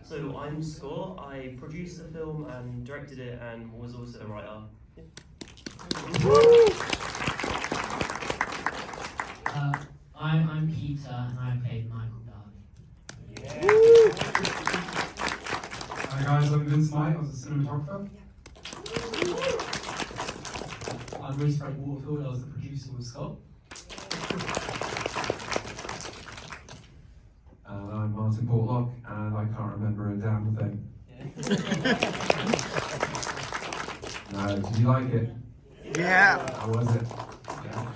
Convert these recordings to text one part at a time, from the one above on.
So I'm Scott. I produced the film and directed it, and was also a writer. I'm Peter, and I played Michael Darby. Hi guys, I'm Vince Knight. I was a cinematographer. I'm Rhys-Frake-waterfield. I was the producer with Scott. And I'm Martin Portlock, and I can't remember a damn thing. No, did you like it? Yeah. How was it? Yeah.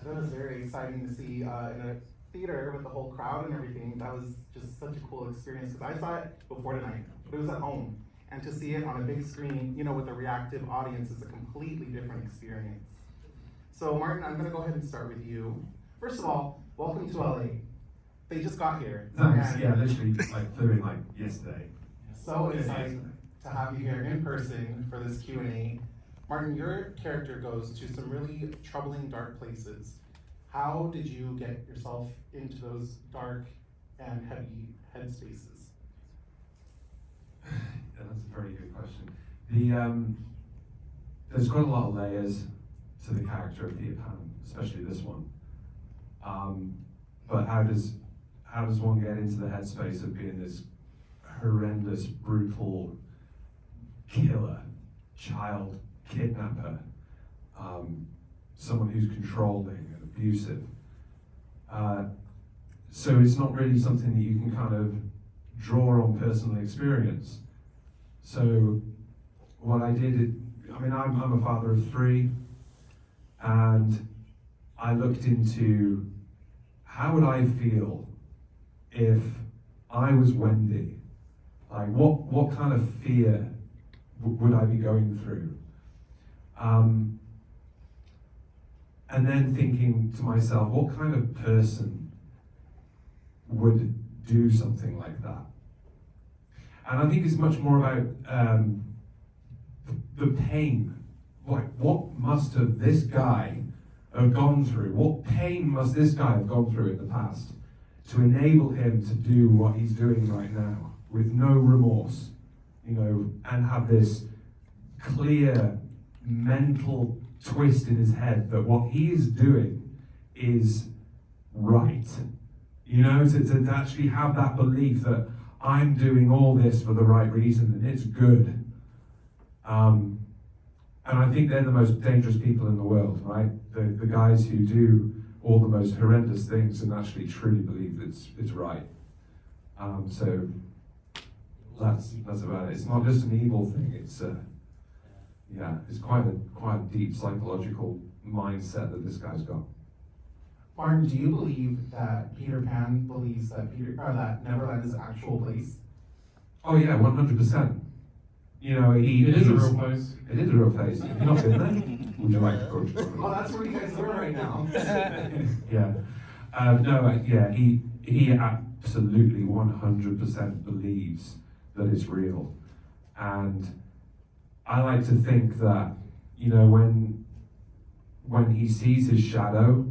That was very exciting to see in a theater with the whole crowd and everything. That was just such a cool experience because I saw it before tonight, but it was at home. And to see it on a big screen, you know, with a reactive audience is a completely different experience. So Martin, I'm gonna go ahead and start with you. First of all, welcome to LA. They just got here. Thanks. Yeah, literally flew in yesterday. So excited to have you here in person for this Q&A. Martin, your character goes to some really troubling, dark places. How did you get yourself into those dark and heavy headspaces? Yeah, that's a very good question. There's quite a lot of layers to the character of Peter Pan, especially this one. But how does one get into the headspace of being this horrendous, brutal killer, child kidnapper, someone who's controlling and abusive? So it's not really something that you can kind of draw on personal experience. So what I did, I'm a father of 3, and I looked into how would I feel if I was Wendy? Like what kind of fear would I be going through? And then thinking to myself, what kind of person would do something like that? And I think it's much more about the pain. What must have this guy have gone through? What pain must this guy have gone through in the past to enable him to do what he's doing right now with no remorse, and have this clear mental twist in his head that what he is doing is right. To actually have that belief that I'm doing all this for the right reason and it's good. And I think they're the most dangerous people in the world, right? The guys who do all the most horrendous things and actually truly believe that it's right. So that's about it. It's not just an evil thing. It's it's quite a deep psychological mindset that this guy's got. Martin, do you believe that Peter Pan believes that that Neverland is an actual place? Oh yeah, 100%. It is a real place. It is a real place. Have you not been there? Would you like to go? Oh, that's where you guys are right now. Yeah. He absolutely 100% believes that it's real. And I like to think that, when he sees his shadow,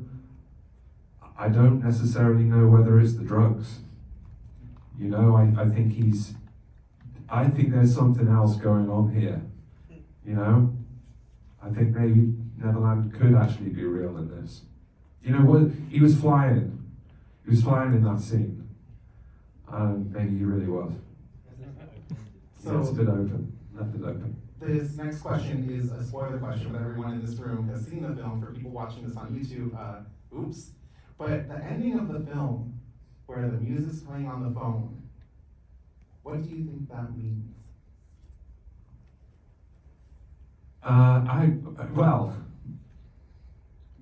I don't necessarily know whether it's the drugs. I think there's something else going on here. I think maybe Neverland could actually be real in this. He was flying. He was flying in that scene. And maybe he really was. So it's a bit open, left it open. This next question is a spoiler question, but everyone in this room has seen the film. For people watching this on YouTube, oops. But the ending of the film, where the music's playing on the phone, what do you think that means?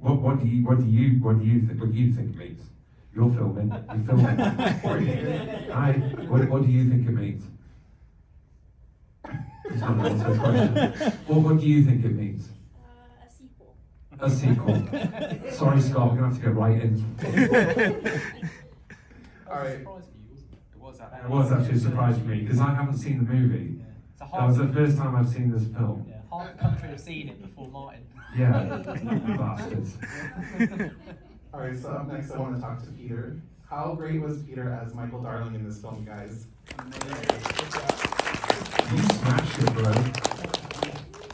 What do you think it means? You're filming. You're filming. What do you think it means? It's not an answer to the question. What do you think it means? A sequel. Sorry, Scott, we're gonna have to go right in. All right. It was actually a surprise for me because I haven't seen the movie. Yeah. That was the first time I've seen this film. Yeah, half the country have seen it before Martin. Yeah, bastards. All right, so up next I want to talk to Peter. How great was Peter as Michael Darling in this film, guys? You smashed it, bro.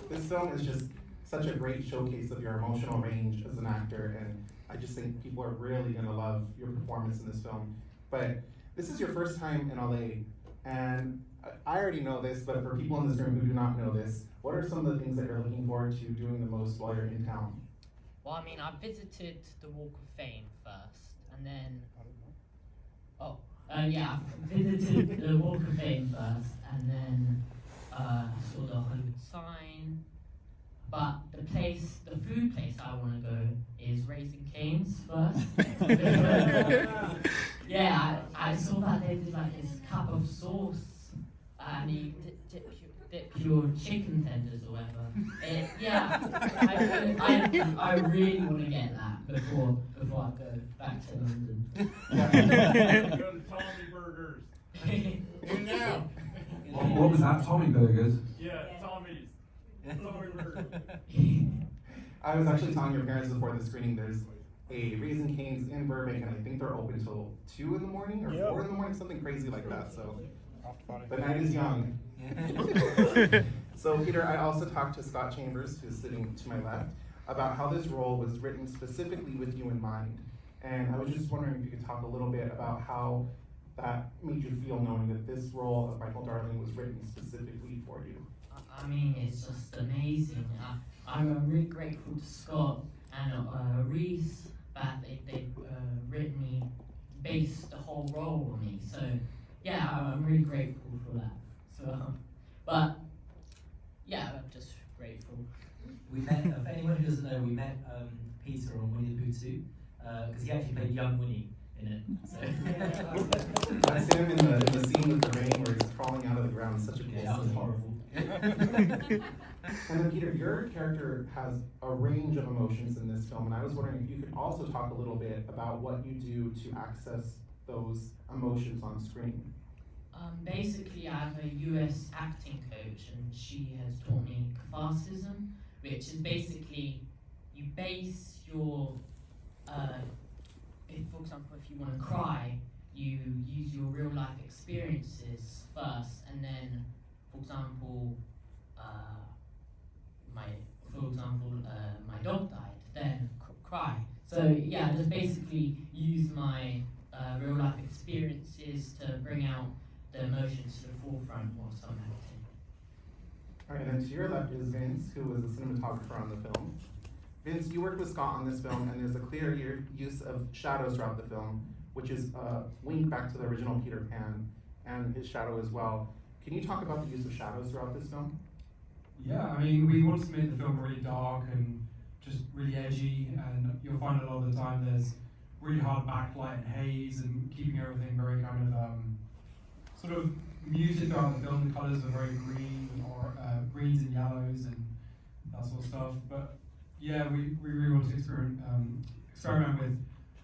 This film is just such a great showcase of your emotional range as an actor, and I just think people are really going to love your performance in this film. But this is your first time in LA, and I already know this, but for people in this room who do not know this, what are some of the things that you're looking forward to doing the most while you're in town? Well, I mean, I visited the Walk of Fame first, and then... I visited the Walk of Fame first, and then saw the Hollywood sign. But the food place I want to go is Raising Cane's first. Yeah, I saw that they did like this cup of sauce, and you dip your chicken tenders or whatever. I really want to get that before I go back to London. Go to Tommy Burgers. now. What was that, Tommy Burgers? Yeah, Tommy's. Tommy Burgers. I was actually telling your parents before the screening, there's a Raising Cane's in Burbank, and I think they're open till 2 in the morning or 4 in the morning, something crazy like that. So the night is young. So Peter, I also talked to Scott Chambers, who's sitting to my left, about how this role was written specifically with you in mind. And I was just wondering if you could talk a little bit about how that made you feel knowing that this role of Michael Darling was written specifically for you. I mean, it's just amazing. I'm really grateful to Scott and Rhys that they've written me, based the whole role on me. So yeah, I'm really grateful for that. So, but yeah, I'm just grateful. We met, for anyone who doesn't know, we met Peter on Winnie the Pooh 2, because he actually played young Winnie in it. So. I see him in the scene with the rain where he's crawling out of the ground. Such a cool Yeah, that was scene. horrible. And then Peter, your character has a range of emotions in this film, and I was wondering if you could also talk a little bit about what you do to access those emotions on screen. Basically, I have a US acting coach, and she has taught me catharsism, which is basically you base your, for example, if you want to cry, you use your real life experiences first, and then, for example, my dog died, then cry. So yeah, just basically use my real life experiences to bring out the emotions to the forefront whilst I'm acting. All right, and then to your left is Vince, who was a cinematographer on the film. Vince, you worked with Scott on this film, and there's a clear use of shadows throughout the film, which is a wink back to the original Peter Pan and his shadow as well. Can you talk about the use of shadows throughout this film? Yeah, I mean, we wanted to make the film really dark and just really edgy, and you'll find a lot of the time there's really hard backlight and haze and keeping everything very kind of sort of muted throughout the film. The colours are very green, or greens and yellows and that sort of stuff. But yeah, we really want to experiment with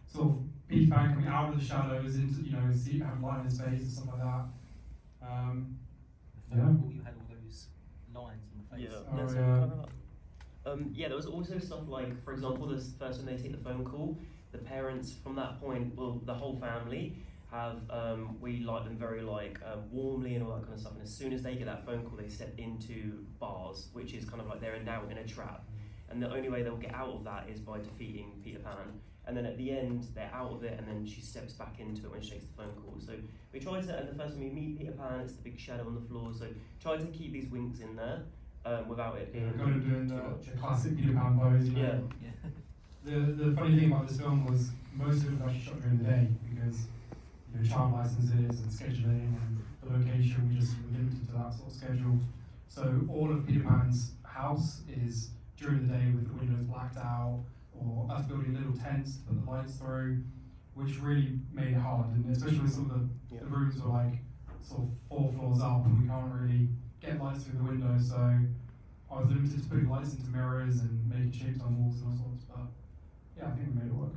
sort of Peter Pan coming out of the shadows into, having light in his face and stuff like that. You had all those lines in the face. Yeah, there was also stuff like, for example, the first time they take the phone call, the parents from that point, well, the whole family have, we like them very warmly and all that kind of stuff. And as soon as they get that phone call, they step into bars, which is kind of like they're now in a trap. And the only way they'll get out of that is by defeating Peter Pan. And then at the end, they're out of it, and then she steps back into it when she takes the phone call. So we tried to, and the first time we meet Peter Pan, it's the big shadow on the floor. So try to keep these winks in there without it being kind of doing too the much. classic Peter Pan pose. Yeah. The funny thing about this film was most of it was actually shot during the day because child licenses and scheduling and the location, we just were limited to that sort of schedule. So all of Peter Pan's house is during the day with the windows blacked out, or us building little tents to put the lights through, which really made it hard. And especially some of the rooms were like sort of 4 floors up, and we can't really get lights through the windows. So I was limited to putting lights into mirrors and making shapes on walls and all sorts. But yeah, I think we made it work.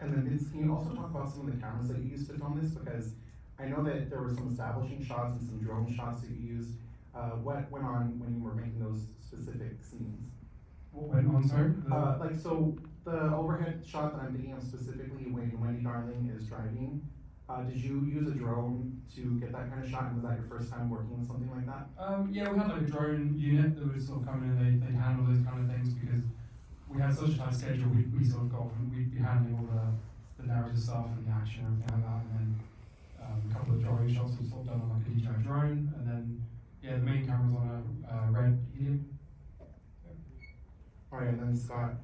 And then Vince, can you also talk about some of the cameras that you used to film this? Because I know that there were some establishing shots and some drone shots that you used. What went on when you were making those specific scenes? What went on, sorry? So the overhead shot that I'm thinking of specifically when Wendy Darling is driving, did you use a drone to get that kind of shot, and was that your first time working with something like that? Yeah, we had like a drone unit that would sort of come in and they handle those kind of things because we had such a tight schedule. We sort of got, we'd be handling all the narrative stuff and the action and everything like that, and then a couple of drawing shots were sort of done on like a DJI drone, and then yeah, the main camera was on a red helium. All right, and then Scott,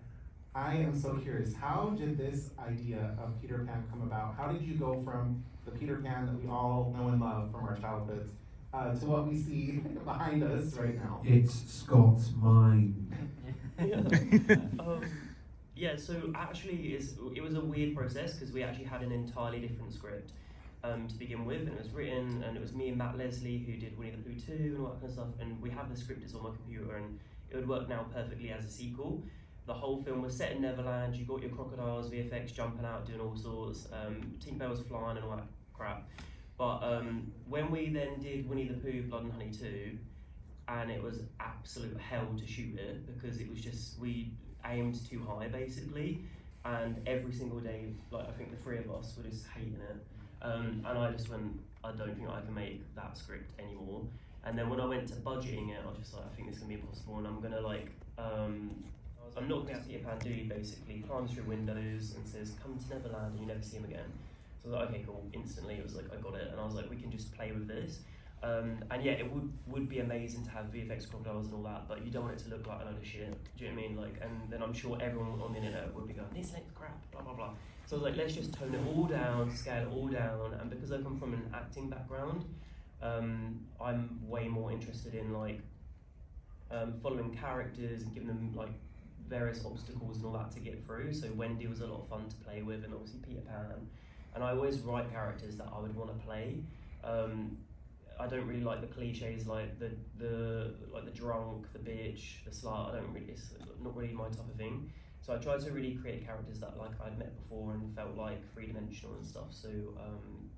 I am so curious, how did this idea of Peter Pan come about? How did you go from the Peter Pan that we all know and love from our childhoods to what we see behind us right now? It's Scott's mind. Yeah, so actually it was a weird process because we actually had an entirely different script to begin with, and it was written, and it was me and Matt Leslie who did Winnie the Pooh 2 and all that kind of stuff, and we have the script is on my computer, and it would work now perfectly as a sequel. The whole film was set in Neverland. You got your crocodiles, VFX jumping out, doing all sorts. Tinkerbell was flying and all that crap. But when we then did Winnie the Pooh, Blood and Honey 2, and it was absolute hell to shoot it because it was just, we aimed too high basically, and every single day, like I think the three of us were just hating it. And I just went, I don't think I can make that script anymore. And then when I went to budgeting it, I was just like, I think this is gonna be impossible, and I'm gonna like, I'm not going to Peter Pan, do you, basically, climbs through windows and says, come to Neverland, and you never see him again. So I was like, okay, cool, instantly, it was like, I got it, and I was like, we can just play with this. And yeah, it would be amazing to have VFX crocodiles and all that, but you don't want it to look like a load of shit, do you know what I mean? Like, and then I'm sure everyone on the internet would be going, this looks crap, blah, blah, blah. So I was like, let's just tone it all down, scale it all down, and because I come from an acting background, I'm way more interested in like, following characters and giving them like, various obstacles and all that to get through. So Wendy was a lot of fun to play with, and obviously Peter Pan. And I always write characters that I would want to play. I don't really like the cliches like the drunk, the bitch, the slut. I don't really, it's not really my type of thing. So I tried to really create characters that like I'd met before and felt like three-dimensional and stuff. So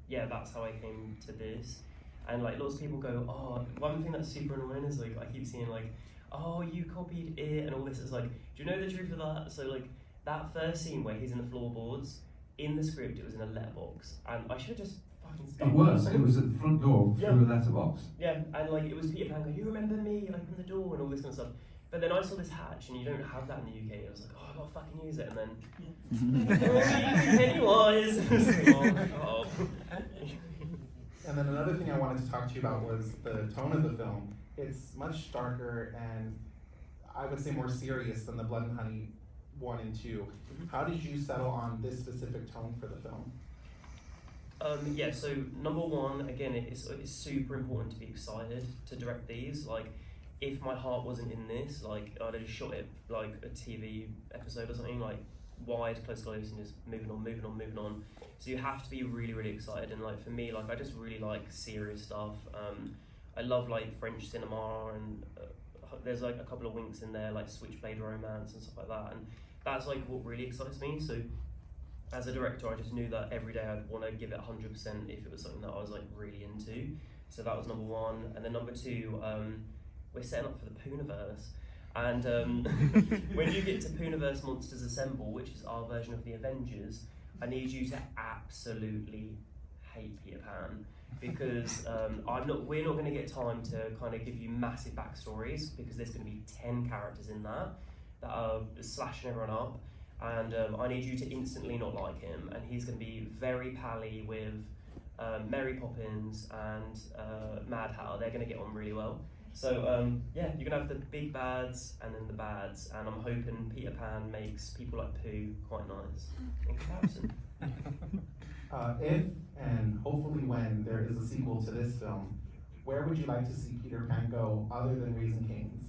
yeah, that's how I came to this. And like lots of people go, oh, one thing that's super annoying is like I keep seeing like, oh, you copied it and all this. Is like, do you know the truth of that? So like that first scene where he's in the floorboards, in the script it was in a letterbox, and I should have just fucking It was at the front door through a letterbox. Yeah, and like it was Peter Pan going, you remember me, open the door and all this kind of stuff. But then I saw this hatch and you don't have that in the UK. I was like, oh, I gotta fucking use it, and then Pennywise. Oh. And then another thing I wanted to talk to you about was the tone of the film. It's much darker and I would say more serious than the Blood and Honey 1 and 2. How did you settle on this specific tone for the film? Yeah, so number one, again, it's super important to be excited to direct these. Like, if my heart wasn't in this, like, I'd have shot it like a TV episode or something, like wide, close close, and just moving on. So you have to be really, really excited. And like for me, like I just really like serious stuff. I love like French cinema, and there's like a couple of winks in there, like Switchblade romance and stuff like that. And that's like what really excites me. So as a director, I just knew that every day I'd want to give it 100% if it was something that I was like really into. So that was number one. And then number two, we're setting up for the Pooniverse. And when you get to Pooniverse Monsters Assemble, which is our version of the Avengers, I need you to absolutely hate Peter Pan, because we're not going to get time to kind of give you massive backstories, because there's going to be 10 characters in that are slashing everyone up, and I need you to instantly not like him, and he's going to be very pally with Mary Poppins and Mad Hatter. They're going to get on really well. So yeah, you're going to have the big bads and then the bads, and I'm hoping Peter Pan makes people like Pooh quite nice in comparison. If and hopefully when there is a sequel to this film, where would you like to see Peter Pan go other than Raising Cane's?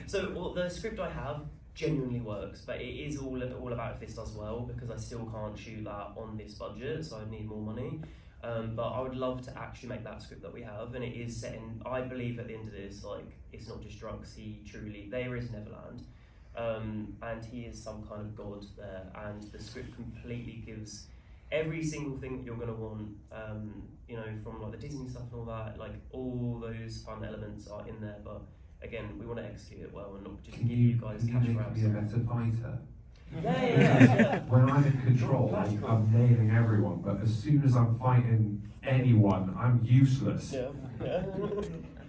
So well, the script I have genuinely works, but it is all about if this does well, because I still can't shoot that on this budget, so I need more money. But I would love to actually make that script that we have, and it is set in, I believe at the end of this, like, it's not just drugs, there is Neverland, and he is some kind of god there, and the script completely gives every single thing that you're going to want, you know, from like the Disney stuff and all that, like all those fun elements are in there, but again, we want to execute it well and not just Can give you, you guys can you cash make grabs. me a better fighter? Yeah. When I'm in control, I'm nailing everyone, but as soon as I'm fighting anyone, I'm useless. Yeah.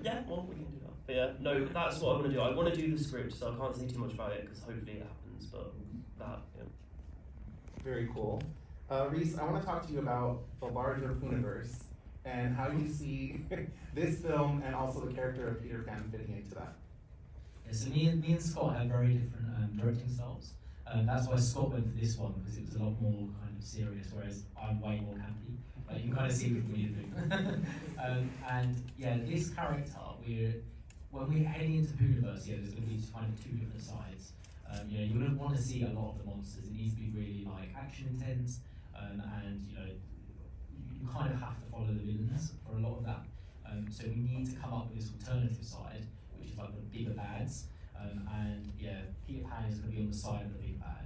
Yeah, well, we can do that. But yeah, no, that's what I want to do. I want to do the script, so I can't say too much about it because hopefully it happens. But that, yeah. Very cool. Rhys, I want to talk to you about the larger Pooniverse and how you see this film and also the character of Peter Pan fitting into that. Yeah, so me and Scott have very different directing styles. That's why Scott went for this one, because it was a lot more kind of serious, whereas I'm way more campy. Like, you can kind of see with me and yeah, this character, when we're heading into Pooniverse, yeah, there's going to be kind of two different sides. You know, you're going to want to see a lot of the monsters. It needs to be really like action intense, and you know, you kind of have to follow the villains for a lot of that. So we need to come up with this alternative side, which is like the bigger bads. And yeah, Peter Pan is going to be on the side of the big bad.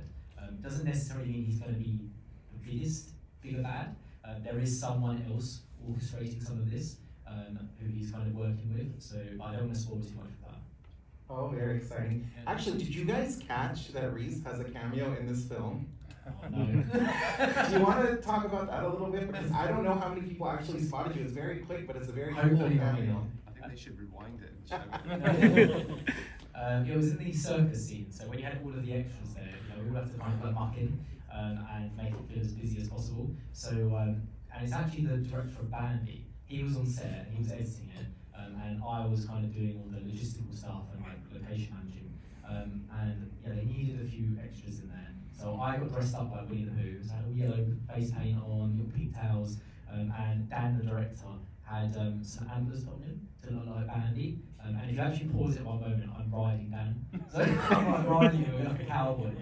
Doesn't necessarily mean he's going to be the biggest bigger bad. There is someone else orchestrating some of this, who he's kind of working with. So I don't want to spoil too much of that. Oh, very exciting. Actually, did you guys catch that Rhys has a cameo in this film? Oh, no. Do you want to talk about that a little bit? Because I don't know how many people actually spotted you. It's very quick, but it's a very cool Hopefully not, cameo. I think they should rewind it and show It was in the circus scene, so when you had all of the extras there, you know, we all have to kind of put muck in and make it feel as busy as possible. So, and it's actually the director of Bambi. He was on set, he was editing it, and I was kind of doing all the logistical stuff and like location managing. And yeah, they needed a few extras in there. So I got dressed up like Winnie the Pooh, so I had a yellow face paint on, little pigtails, and Dan, the director, had some antlers on him to look like Bambi. And if you actually pause it one moment, I'm riding Dan. So I'm like riding him like a cowboy in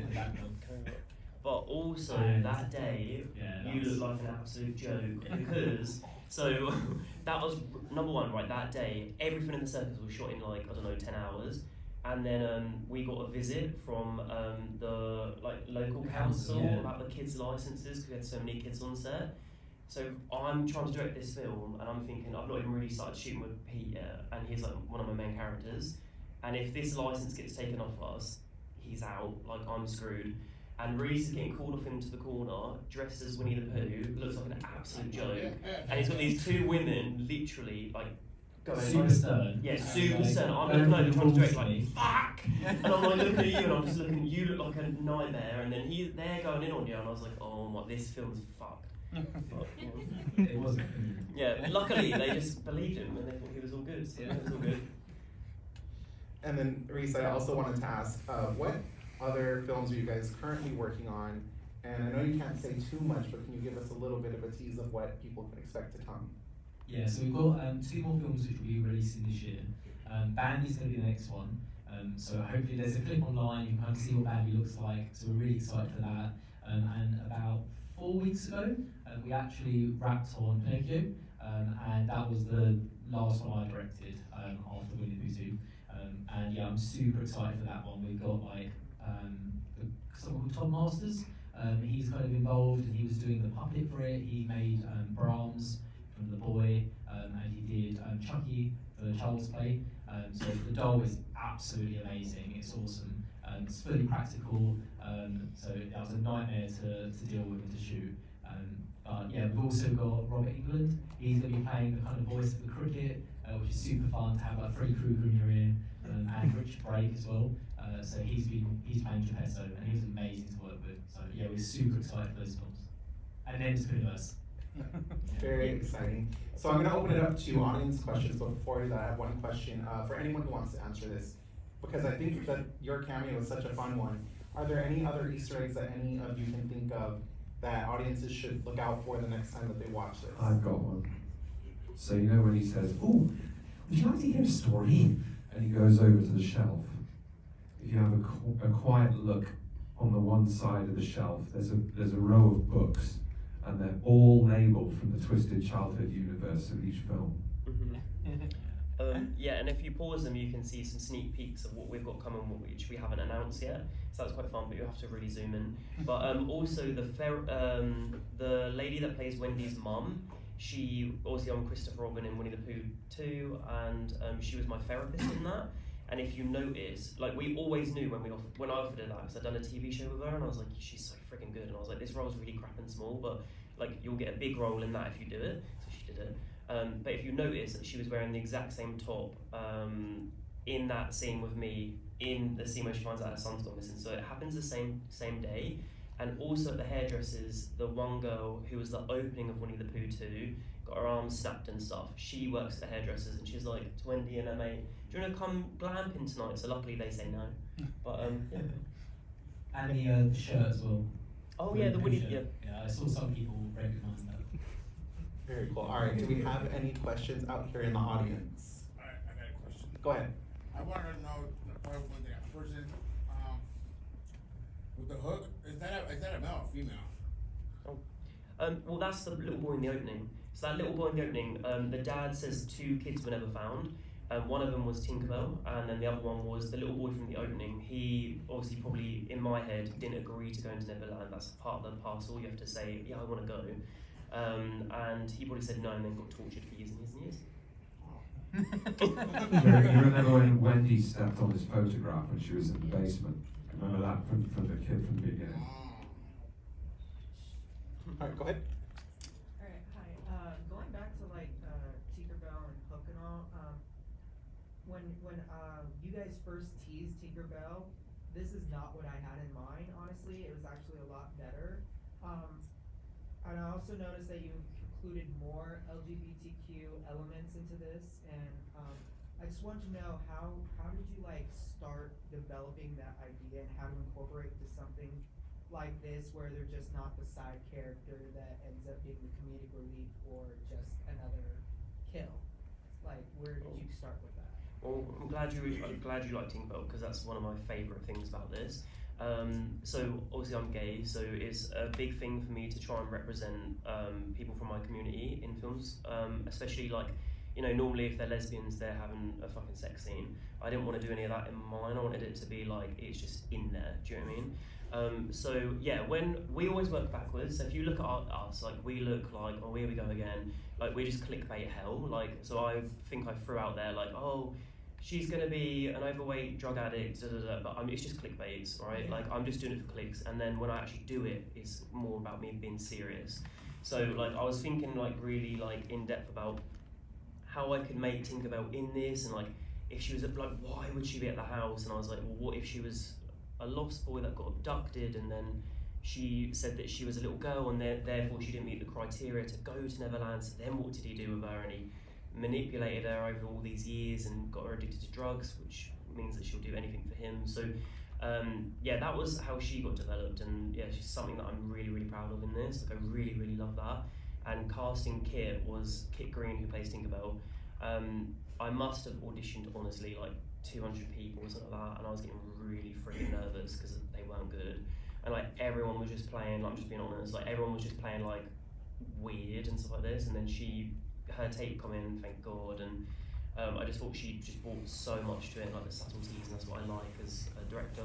the background. But also And that day, yeah, you look like an absolute joke because so that was number one, right? That day, everything in the circus was shot in like I don't know 10 hours, and then we got a visit from the like local council about the kids' licenses because we had so many kids on set. So I'm trying to direct this film, and I'm thinking I've not even really started shooting with Pete yet, and he's like one of my main characters. And if this license gets taken off us, he's out. Like I'm screwed. And Rhys is getting called off into the corner, dressed as Winnie the Pooh, looks like an absolute joke. And he's got these two women literally like going super like, stern. yeah, super like, stern. I'm going looking over for the trying to direct balls like to me. fuck, and I'm like looking at you, and I'm just looking. You look like a nightmare, and then they're going in on you, and I was like, oh my, this film's fucked. It wasn't. Yeah, luckily they just believed him and they thought he was all good. So it was all good. And then, Rhys, I also wanted to ask, what other films are you guys currently working on? And I know you can't say too much, but can you give us a little bit of a tease of what people can expect to come? Yeah, so we've got two more films which will be releasing this year. Bambi's going to be the next one. So hopefully there's a clip online, you can kind of see what Bambi looks like. So we're really excited for that. And about 4 weeks ago, we actually wrapped on Pinocchio. And that was the last one I directed after Winnie the Pooh 2. And yeah, I'm super excited for that one. We've got like someone called Tom Masters. He's kind of involved, and he was doing the puppet for it. He made Brahms from The Boy, and he did Chucky for Child's Play. So the doll is absolutely amazing. It's awesome. It's fully practical. So that was a nightmare to deal with and to shoot. But yeah, we've also got Robert England. He's going to be playing the kind of voice of the cricket, which is super fun to have like Freddy Krueger in your ear, and Richard Brake as well. So he's playing Geppetto, and he was amazing to work with. So yeah, we're super excited for those films. And then Spooniverse. Very exciting. So I'm going to open it up to audience questions, but before I do that, I have one question for anyone who wants to answer this, because I think that your cameo is such a fun one. Are there any other Easter eggs that any of you can think of that audiences should look out for the next time that they watch this? I've got one. So you know when he says, "Oh, would you like to hear a story?" and he goes over to the shelf. If you have a quiet look on the one side of the shelf, there's a row of books, and they're all labelled from the Twisted Childhood universe of each film. Yeah, and if you pause them, you can see some sneak peeks of what we've got coming, which we haven't announced yet. So that's quite fun, but you have to really zoom in. But also the lady that plays Wendy's mum, she, obviously I'm Christopher Robin in Winnie the Pooh 2, and she was my therapist in that. And if you notice, like we always knew when I offered her that, because I'd done a TV show with her, and I was like, she's so freaking good, and I was like, this role's really crap and small, but like you'll get a big role in that if you do it. So she did it. But if you notice that she was wearing the exact same top in that scene with me, in the scene where she finds out her son's gone missing. So it happens the same day. And also at the hairdressers, the one girl who was the opening of Winnie the Pooh 2 got her arms snapped and stuff. She works at the hairdressers, and she's like to Wendy and her mate, do you want to come glamping tonight? So luckily they say no. But yeah. And the shirt as well. Oh yeah, the Winnie. Yeah. Yeah, I saw some people recognise that. Very cool. All right, do we have any questions out here in the audience? I got a question. Go ahead. I wanted to know probably one thing. A person with the hook, is that a male or female? Oh. Well, that's the little boy in the opening. So that little boy in the opening, the dad says 2 kids were never found. One of them was Tinkerbell, and then the other one was the little boy from the opening. He obviously probably, in my head, didn't agree to go into Neverland. That's part of the parcel. You have to say, yeah, I want to go. And he probably said no, and then got tortured for years and years and years. You remember when Wendy stepped on his photograph when she was in the basement? Remember that from the kid from the beginning? All right, go ahead. Alright, hi. Going back to like Tinkerbell and Hook and all, when you guys first teased Tinkerbell, this is not what I had in mind, honestly. It was actually a lot better. And I also noticed that you included more LGBTQ elements into this, and I just wanted to know how did you like start developing that idea and how to incorporate to something like this where they're just not the side character that ends up being the comedic relief or just another kill. Like, where did you start with that? Well, I'm glad you like Tinkerbell, because that's one of my favourite things about this. So obviously I'm gay, so it's a big thing for me to try and represent people from my community in films, especially like, you know, normally if they're lesbians, they're having a fucking sex scene. I didn't want to do any of that in mine. I wanted it to be like, it's just in there, do you know what I mean? So yeah, when we always work backwards, so if you look at us, like we look like, oh, here we go again, like we're just clickbait hell. Like, so I think I threw out there like, oh, she's gonna be an overweight drug addict, but it's just clickbait, right? Yeah. Like I'm just doing it for clicks, and then when I actually do it, it's more about me being serious. So like I was thinking like really like in depth about how I could make Tinkerbell in this, and like if she was like, why would she be at the house? And I was like, well, what if she was a lost boy that got abducted, and then she said that she was a little girl, and therefore she didn't meet the criteria to go to Neverland. So then what did he do with her? And he manipulated her over all these years and got her addicted to drugs, which means that she'll do anything for him. So yeah, that was how she got developed, and yeah, she's something that I'm really, really proud of in this. Like I really, really love that. And casting Kit was Kit Green, who plays Tinkerbell. I must have auditioned honestly like 200 people or something like that, and I was getting really freaking nervous because they weren't good. And like everyone was just playing, like, I'm just being honest, like everyone was just playing like weird and stuff like this, and then her tape come in, thank God, and I just thought she just brought so much to it, like the subtleties, and that's what I like as a director.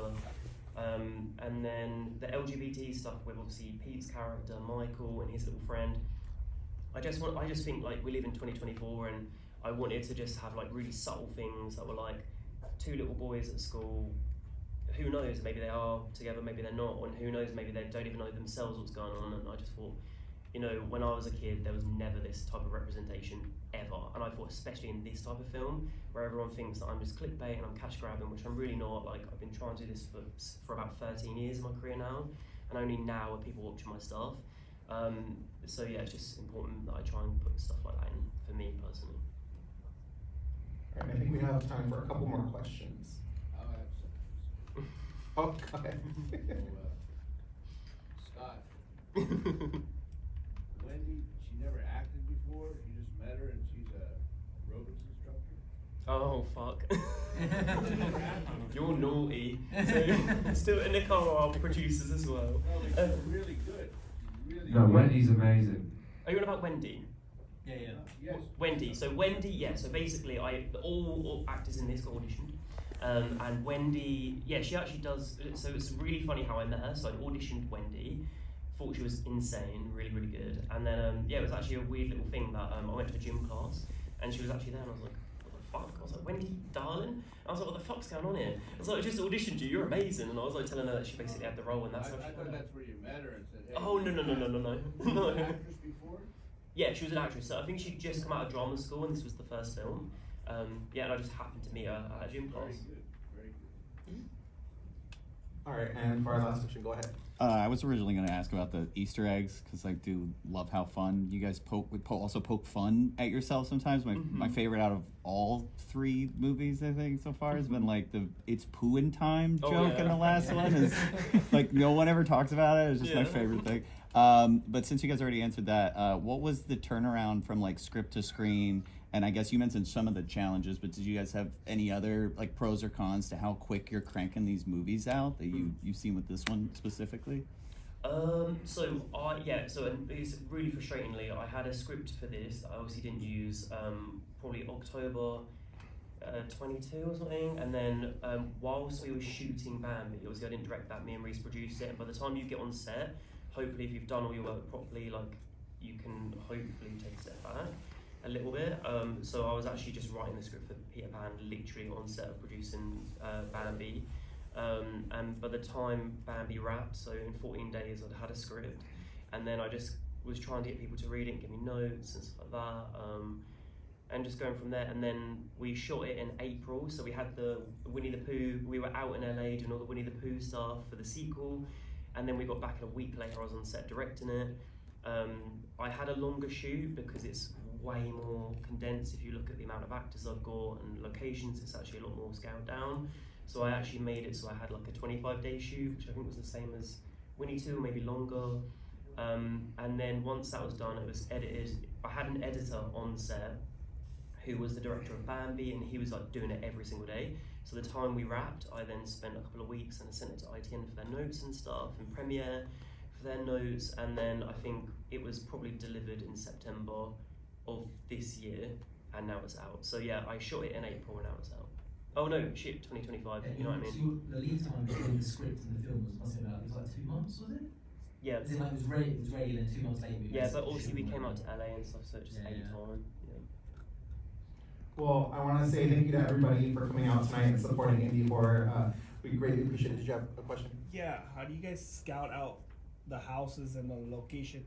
And then the LGBT stuff with obviously Pete's character, Michael, and his little friend. I just think like we live in 2024, and I wanted to just have like really subtle things that were like 2 little boys at school. Who knows, maybe they are together, maybe they're not, and who knows, maybe they don't even know themselves what's going on. And I just thought, you know, when I was a kid, there was never this type of representation ever. And I thought, especially in this type of film, where everyone thinks that I'm just clickbait and I'm cash grabbing, which I'm really not. Like, I've been trying to do this for about 13 years in my career now, and only now are people watching my stuff. So yeah, it's just important that I try and put stuff like that in for me personally. All right, I think we have time for a couple more questions. I'll have some. Oh, okay. Scott, Wendy, she never acted before. You just met her and she's a aerobics instructor. Oh fuck. She never acted. You're naughty. So, still, and Nicole are our producers as well. No, but she's really good. She's really No, good. Wendy's amazing. Are you on about Wendy? Yeah. Yes. Wendy. So Wendy, yeah. So basically, all actors in this got auditioned, and Wendy, yeah, she actually does. So it's really funny how I met her. So I auditioned Wendy Thought she was insane, really, really good. And then, yeah, it was actually a weird little thing that I went to a gym class, and she was actually there, and I was like, what the fuck? I was like, Wendy, darling? I was like, what the fuck's going on here? I was like, I just auditioned you, you're amazing. And I was like telling her that she basically had the role, and that's how I she thought that's where you met her and said, hey. Oh, no. Was she an actress before? Yeah, she was an actress. So I think she'd just come out of drama school, and this was the first film. Yeah, and I just happened to meet her at a gym class. Very good, very good. All right, and for our last question, go ahead. I was originally going to ask about the Easter eggs because I do love how fun you guys also poke fun at yourself sometimes. My favorite out of all 3 movies I think so far has been like the "it's pooin' time" joke in the last one. Is like no one ever talks about it. It's just my favorite thing. But since you guys already answered that, what was the turnaround from like script to screen? And I guess you mentioned some of the challenges, but did you guys have any other like pros or cons to how quick you're cranking these movies out that you've seen with this one specifically? So it's really frustratingly, I had a script for this that I obviously didn't use, probably October 22 or something, and then whilst we were shooting Bambi, obviously I didn't direct that, me and Rhys produced it, and by the time you get on set, hopefully if you've done all your work properly, like you can hopefully take a step back a little bit. So I was actually just writing the script for Peter Pan literally on set of producing Bambi. And by the time Bambi wrapped, so in 14 days I'd had a script, and then I just was trying to get people to read it and give me notes and stuff like that, and just going from there. And then we shot it in April, so we had the Winnie the Pooh, we were out in LA doing all the Winnie the Pooh stuff for the sequel, and then we got back, and a week later I was on set directing it. I had a longer shoot because it's way more condensed. If you look at the amount of actors I've got and locations, it's actually a lot more scaled down. So I actually made it so I had like a 25-day shoot, which I think was the same as Winnie 2, or maybe longer. And then once that was done, it was edited. I had an editor on set who was the director of Bambi, and he was like doing it every single day. So the time we wrapped, I then spent a couple of weeks and I sent it to ITN for their notes and stuff, and Premiere for their notes, and then I think it was probably delivered in September of this year, and now it's out. So yeah, I shot it in April and now it's out. Oh no, shit, 2025, you know what I mean? So the lead time between the script and the film was about, it was like 2 months, was it? Yeah. As in, like, it was ready and then 2 months later. Yeah, but obviously we came out to LA and stuff, so it just ate time. Yeah. Well, I want to say thank you to everybody for coming out tonight and supporting indie horror. We greatly appreciate it. Did you have a question? Yeah, how do you guys scout out the houses and the location?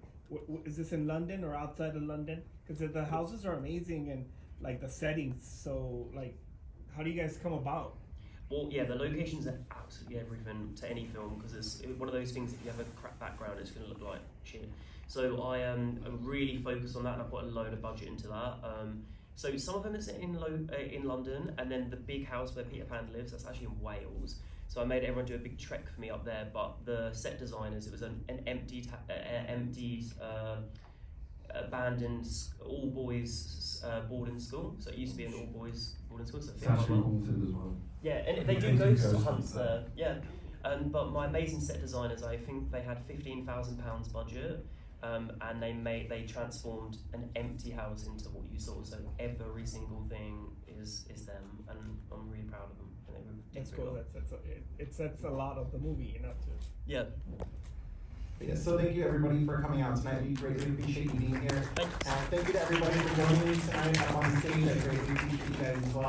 Is this in London or outside of London? Because the houses are amazing and like the settings. So like, how do you guys come about? Well, yeah, the locations are absolutely everything to any film, because it's one of those things, if you have a crap background, it's going to look like shit. So I really focus on that, and I put a load of budget into that. So some of them is in London, and then the big house where Peter Pan lives, that's actually in Wales. So I made everyone do a big trek for me up there, but the set designers, it was an emptied, abandoned all-boys boarding school. So it used to be an all-boys boarding school. So It's actually haunted as well. yeah, and they do ghost hunts there. Yeah, but my amazing set designers, I think they had £15,000 budget, and they transformed an empty house into what you saw. So every single thing is them, and I'm really proud of them. And they did That's pretty cool. well. It sets a lot of the movie, you know. Yeah. Yeah, so thank you everybody for coming out tonight. We greatly appreciate you being here. Thanks. Thank you to everybody for joining me tonight up on stage. I greatly appreciate you guys as well.